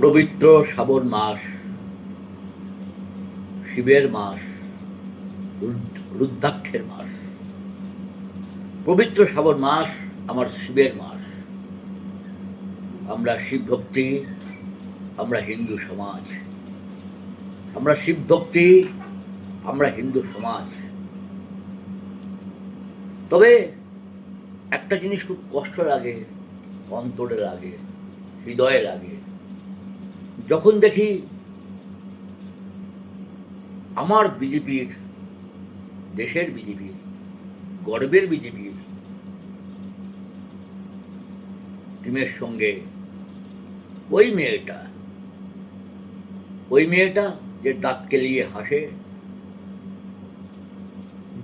পবিত্র শ্রাবণ মাস, শিবের মাস, রুদ্রাক্ষের মাস। পবিত্র শ্রাবণ মাস আমার শিবের মাস। আমরা শিব ভক্তি, আমরা হিন্দু সমাজ। আমরা শিব ভক্তি, আমরা হিন্দু সমাজ। তবে একটা জিনিস খুব কষ্ট লাগে, অন্তরে লাগে, হৃদয়ে লাগে, যখন দেখি আমার বিজেপির, দেশের বিজেপির, গর্বের বিজেপির টিমের সঙ্গে ওই মেয়েটা যে দাঁত কেলিয়ে হাসে,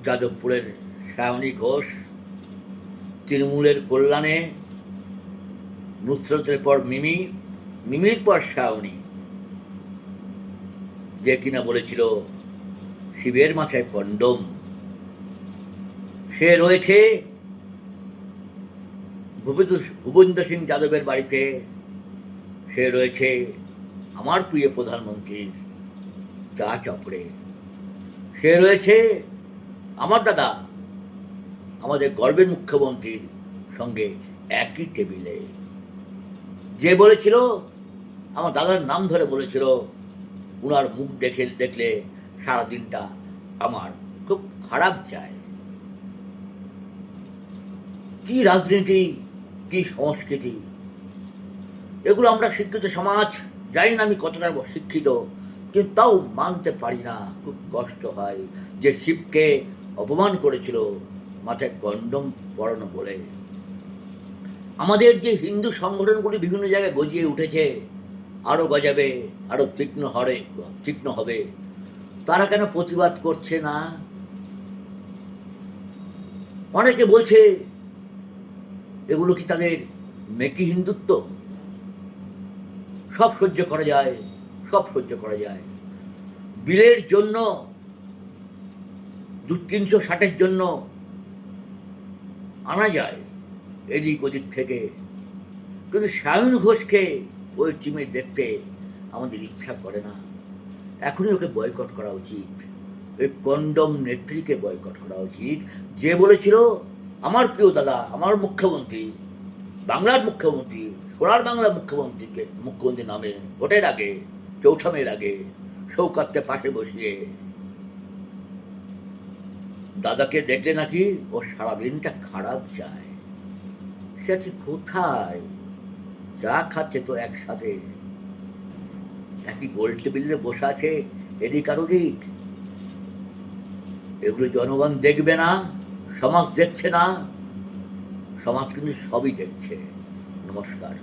যাদবপুরের সায়নী ঘোষ, তৃণমূলের কল্যাণে, নুসরতের পর মিমির পর সায়নী, যে কিনা বলেছিল শিবের মাথায় কন্ডম, সে রয়েছে ভূপেন্দ্র সিং যাদবের বাড়িতে। সে রয়েছে আমার প্রিয় প্রধানমন্ত্রীর চা চক্রে। সে রয়েছে আমার দাদা, আমাদের গর্বের মুখ্যমন্ত্রীর সঙ্গে একই টেবিলে। যে বলেছিল, আমার দাদার নাম ধরে বলেছিল, উনার মুখ দেখলে সারাদিনটা আমার খুব খারাপ যায়। কি রাজনীতি, কি সংস্কৃতি, এগুলো আমরা শিক্ষিত সমাজ, জানি না আমি কতটা শিক্ষিত, কিন্তু তাও মানতে পারি না। খুব কষ্ট হয় যে শিবকে অপমান করেছিল মাথায় কন্ডম পরানো বলে। আমাদের যে হিন্দু সংগঠনগুলি বিভিন্ন জায়গায় গজিয়ে উঠেছে, আরও গজাবে, আরও তীক্ষ্ণ হবে, তারা কেন প্রতিবাদ করছে না? অনেকে বলছে এগুলো কি তাদের মেকি হিন্দুত্ব? সব সহ্য করা যায়, সব সহ্য করা যায়। বিলের জন্য, 360-এর জন্য আনা যায় এদিক ওদিক থেকে, কিন্তু সায়নী ঘোষকে ওই টিমে দেখতে আমাদের ইচ্ছা করে না। এখনই ওকে বয়কট করা উচিত, ওই কন্ডম নেত্রীকে বয়কট করা উচিত, যে বলেছিল আমার প্রিয় দাদা, আমার মুখ্যমন্ত্রী, বাংলার মুখ্যমন্ত্রী, সোনার বাংলার মুখ্যমন্ত্রী নামে ভোটের আগে, 4 মের আগে, শৌকাতকে পাশে বসিয়ে দাদাকে দেখলে নাকি ও সারাদিনটা খারাপ যায়। সে আছে কোথায়? চা খাচ্ছে তো একসাথে, একই গোল টেবিলে বসে আছে, এদিক আর ওদিক। এগুলো জনগণ দেখবে না, সমাজ দেখছে না, সমাজ কিন্তু সবই দেখছে। নমস্কার।